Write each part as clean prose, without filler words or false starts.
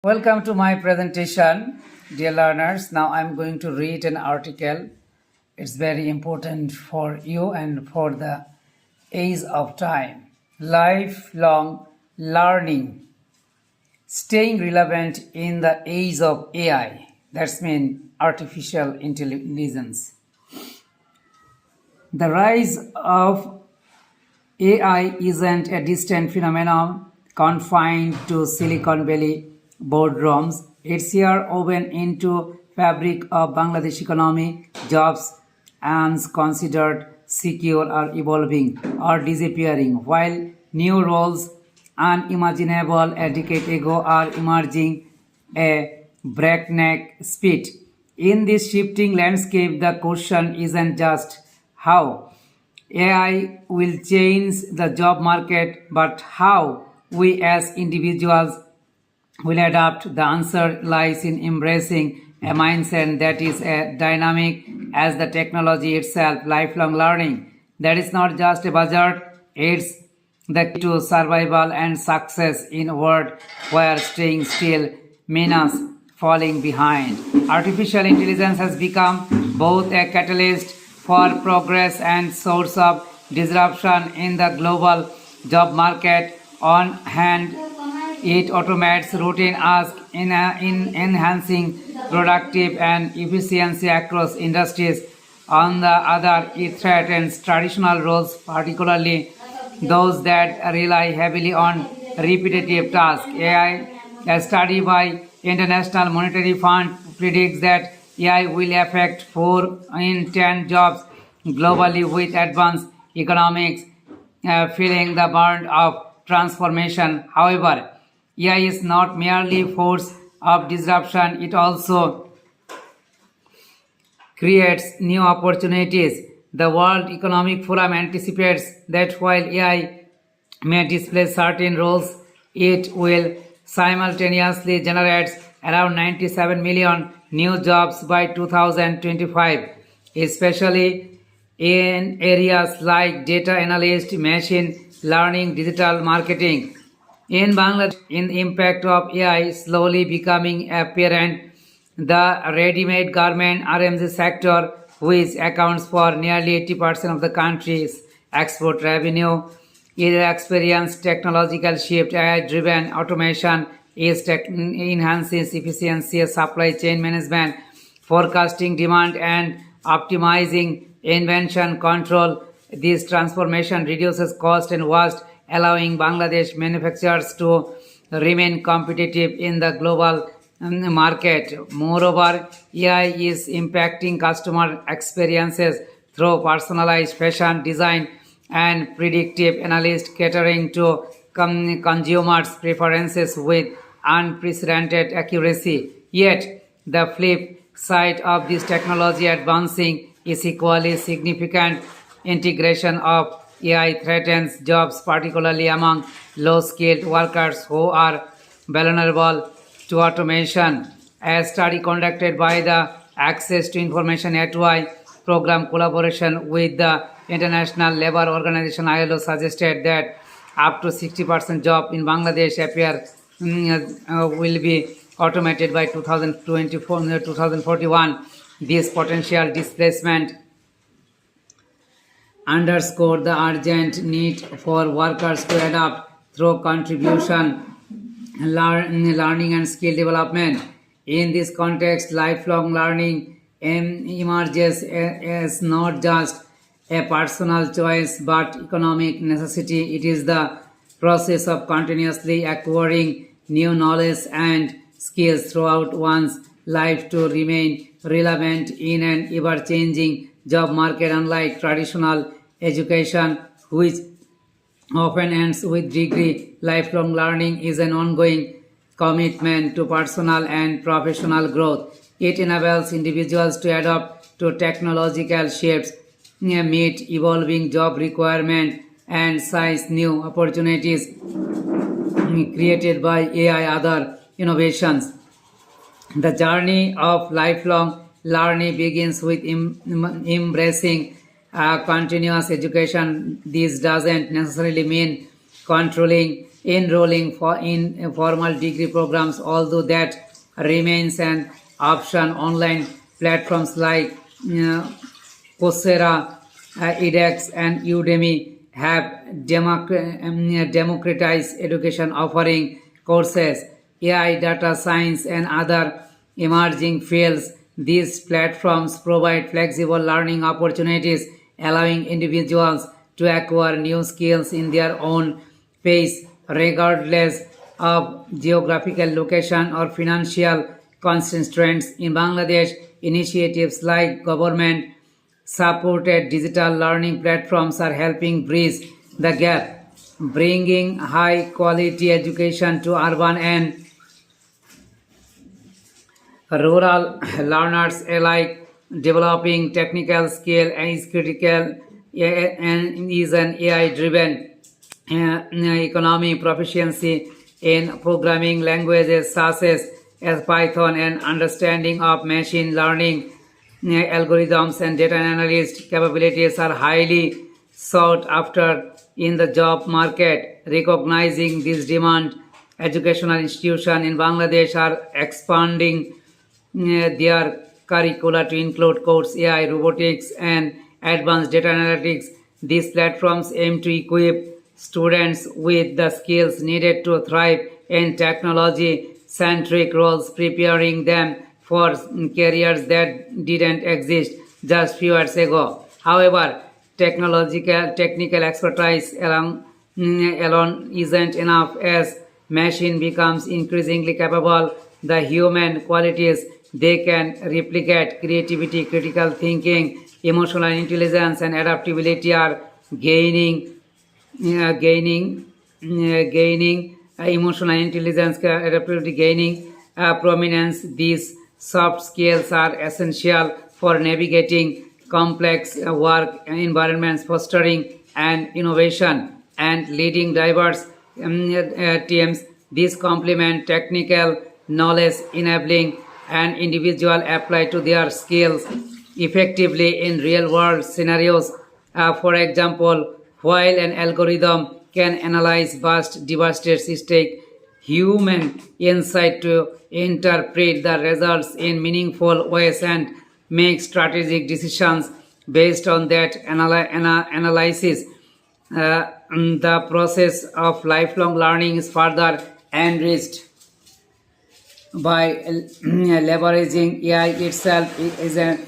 Welcome to my presentation, dear learners. Now I'm going to read an article. It's very important for you and for the age of time. Lifelong learning, staying relevant in the age of AI. That's mean artificial intelligence. The rise of AI isn't a distant phenomenon confined to Silicon Valley boardrooms. It's here woven into fabric of Bangladesh economy. Jobs and considered secure are evolving or disappearing, while new roles unimaginable a decade ago are emerging a breakneck speed. In this shifting landscape, the question isn't just how AI will change the job market, but how we as individuals will adapt. The answer lies in embracing a mindset that is as dynamic as the technology itself. Lifelong learning. That is not just a buzzword, it's the key to survival and success in a world where staying still means falling behind. Artificial intelligence has become both a catalyst for progress and source of disruption in the global job market. On hand, it automates routine tasks in enhancing productive and efficiency across industries. On the other, it threatens traditional roles, particularly those that rely heavily on repetitive tasks. AI, a study by International Monetary Fund predicts that AI will affect 4 in 10 jobs globally, with advanced economics feeling the burn of transformation. However, AI is not merely force of disruption, it also creates new opportunities. The World Economic Forum anticipates that while AI may displace certain roles, it will simultaneously generate around 97 million new jobs by 2025, especially in areas like data analyst, machine learning, digital marketing. In Bangladesh, in the impact of AI slowly becoming apparent, the ready-made garment RMG sector, which accounts for nearly 80% of the country's export revenue, is experienced technological shift. AI-driven automation is enhances efficiency, supply chain management, forecasting demand, and optimizing invention control. This transformation reduces cost and waste, allowing Bangladesh manufacturers to remain competitive in the global market. Moreover, AI is impacting customer experiences through personalized fashion design and predictive analytics catering to consumers' preferences with unprecedented accuracy. Yet, the flip side of this technology advancing is equally significant. Integration of AI threatens jobs, particularly among low skilled workers who are vulnerable to automation. A study conducted by the Access to Information Network program collaboration with the International Labour Organization ILO suggested that up to 60% job in Bangladesh appear will be automated by 2024 2041. This potential displacement underscore the urgent need for workers to adapt through contribution, learning, and skill development. In this context, lifelong learning emerges as not just a personal choice but economic necessity. It is the process of continuously acquiring new knowledge and skills throughout one's life to remain relevant in an ever changing job market. Unlike traditional education, which often ends with degree, lifelong learning is an ongoing commitment to personal and professional growth. It enables individuals to adapt to technological shifts, meet evolving job requirements, and seize new opportunities created by AI other innovations. The journey of lifelong learning begins with embracing continuous education. This doesn't necessarily mean controlling enrolling in formal degree programs, although that remains an option. Online platforms like Coursera, edX, and Udemy have democratized education, offering courses, AI, data science, and other emerging fields. These platforms provide flexible learning opportunities, allowing individuals to acquire new skills in their own pace, regardless of geographical location or financial constraints. In Bangladesh, initiatives like government supported digital learning platforms are helping bridge the gap, bringing high quality education to urban and rural learners alike. Developing technical skill is critical and is an AI driven economy. Proficiency in programming languages such as Python and understanding of machine learning algorithms and data analyst capabilities are highly sought after in the job market. Recognizing this demand, educational institutions in Bangladesh are expanding their curricula to include course AI, robotics, and advanced data analytics. These platforms aim to equip students with the skills needed to thrive in technology centric roles, preparing them for careers that didn't exist just few years ago. However, technical expertise alone isn't enough. As machine becomes increasingly capable, the human qualities they can replicate, creativity, critical thinking, emotional intelligence, and adaptability are gaining gaining emotional intelligence, adaptability gaining prominence. These soft skills are essential for navigating complex work environments, fostering and innovation, and leading diverse teams. These complement technical knowledge, enabling an individual apply to their skills effectively in real world scenarios. For example, while an algorithm can analyze vast data sets, take human insight to interpret the results in meaningful ways and make strategic decisions based on that analysis. The process of lifelong learning is further enriched by leveraging AI itself as a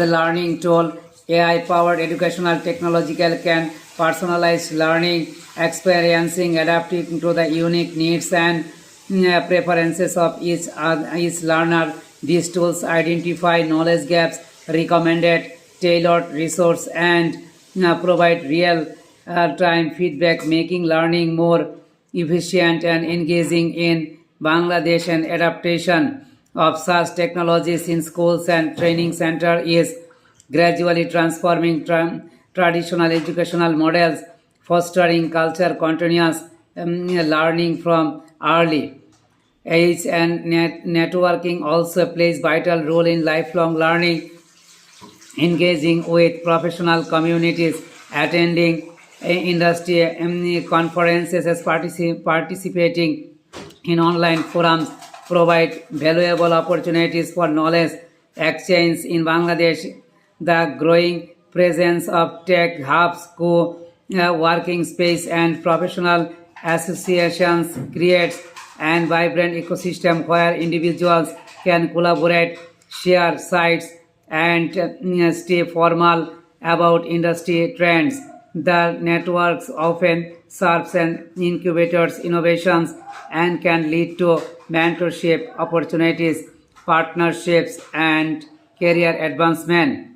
learning tool. AI-powered educational technological can personalize learning, experiencing, adapting to the unique needs and preferences of each learner. These tools identify knowledge gaps, recommended tailored resource, and provide real-time feedback, making learning more efficient and engaging. In Bangladesh, and adaptation of such technologies in schools and training center is gradually transforming traditional educational models, fostering culture continuous learning from early age. And networking also plays vital role in lifelong learning, engaging with professional communities, attending industry conferences, as participating in online forums provide valuable opportunities for knowledge exchange. In Bangladesh, the growing presence of tech hubs, co-working space, and professional associations creates an vibrant ecosystem where individuals can collaborate, share sites, and stay formal about industry trends. The networks often serves as incubators innovations and can lead to mentorship opportunities, partnerships, and career advancement.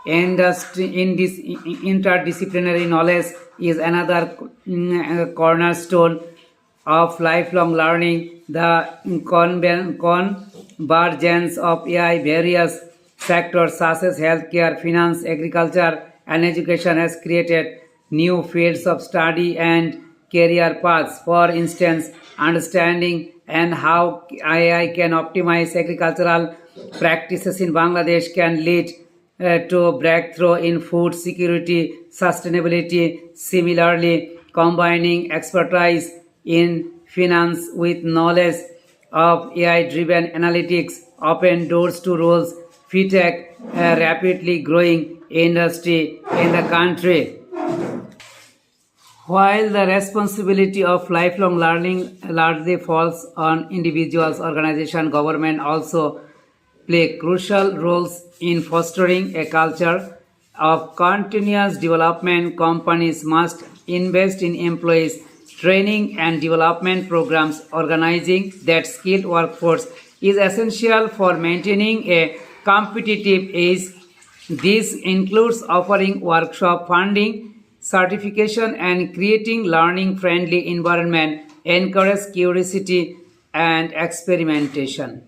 In this interdisciplinary knowledge is another cornerstone of lifelong learning. The convergence of AI various sectors such as healthcare, finance, agriculture, and education has created new fields of study and career paths. For instance, understanding and how AI can optimize agricultural practices in Bangladesh can lead to breakthrough in food security, sustainability. Similarly, combining expertise in finance with knowledge of AI-driven analytics open doors to roles fintech, a rapidly growing industry in the country. While the responsibility of lifelong learning largely falls on individuals, organizations, government also play crucial roles in fostering a culture of continuous development. Companies must invest in employees training and development programs. Organizing that skilled workforce is essential for maintaining a competitive edge. This includes offering workshop funding, certification, and creating learning-friendly environment, encourage curiosity and experimentation.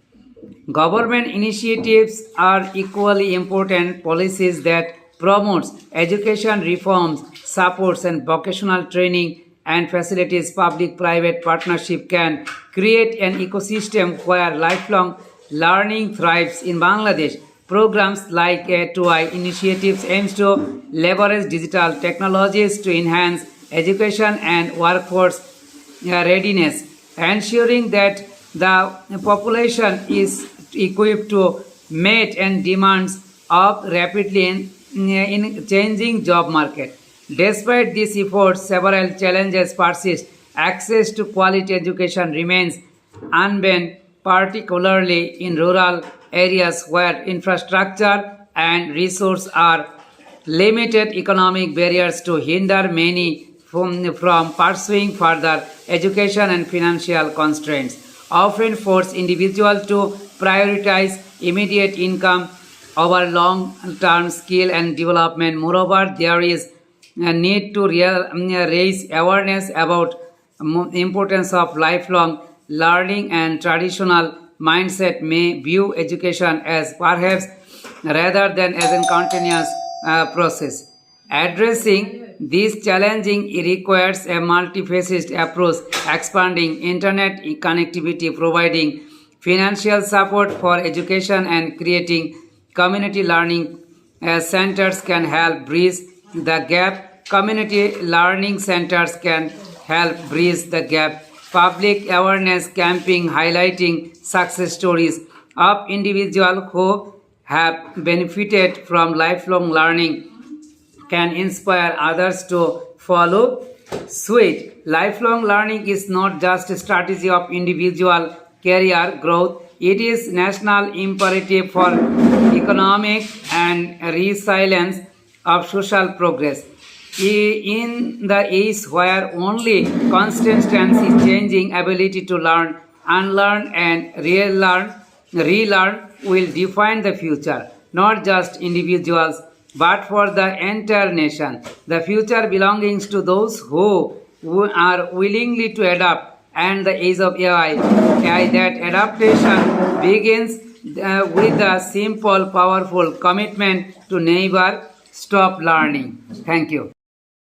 Government initiatives are equally important. Policies that promotes education reforms, supports and vocational training and facilitates public-private partnership can create an ecosystem where lifelong learning thrives in Bangladesh. Programs like A2I initiatives aims to leverage digital technologies to enhance education and workforce readiness, ensuring that the population is equipped to meet and demands of rapidly in changing job market. Despite these efforts, several challenges persist. Access to quality education remains unmet, particularly in rural areas where infrastructure and resources are limited. Economic barriers to hinder many from pursuing further education and financial constraints often force individuals to prioritize immediate income over long-term skill and development. Moreover, there is a need to raise awareness about importance of lifelong learning, and traditional mindset may view education as perhaps rather than as a continuous process. Addressing this challenging requires a multifaceted approach, expanding internet connectivity, providing financial support for education, and creating community learning centers can help bridge the gap. Community learning centers can help bridge the gap. Public awareness campaign highlighting success stories of individuals who have benefited from lifelong learning can inspire others to follow suit. Lifelong learning is not just a strategy of individual career growth, it is national imperative for economic and resilience of social progress. In the age where only consistency is changing, ability to learn, unlearn, and relearn will define the future, not just individuals, but for the entire nation. The future belongs to those who are willingly to adapt, and the age of AI that adaptation begins with a simple, powerful commitment to never stop learning. Thank you.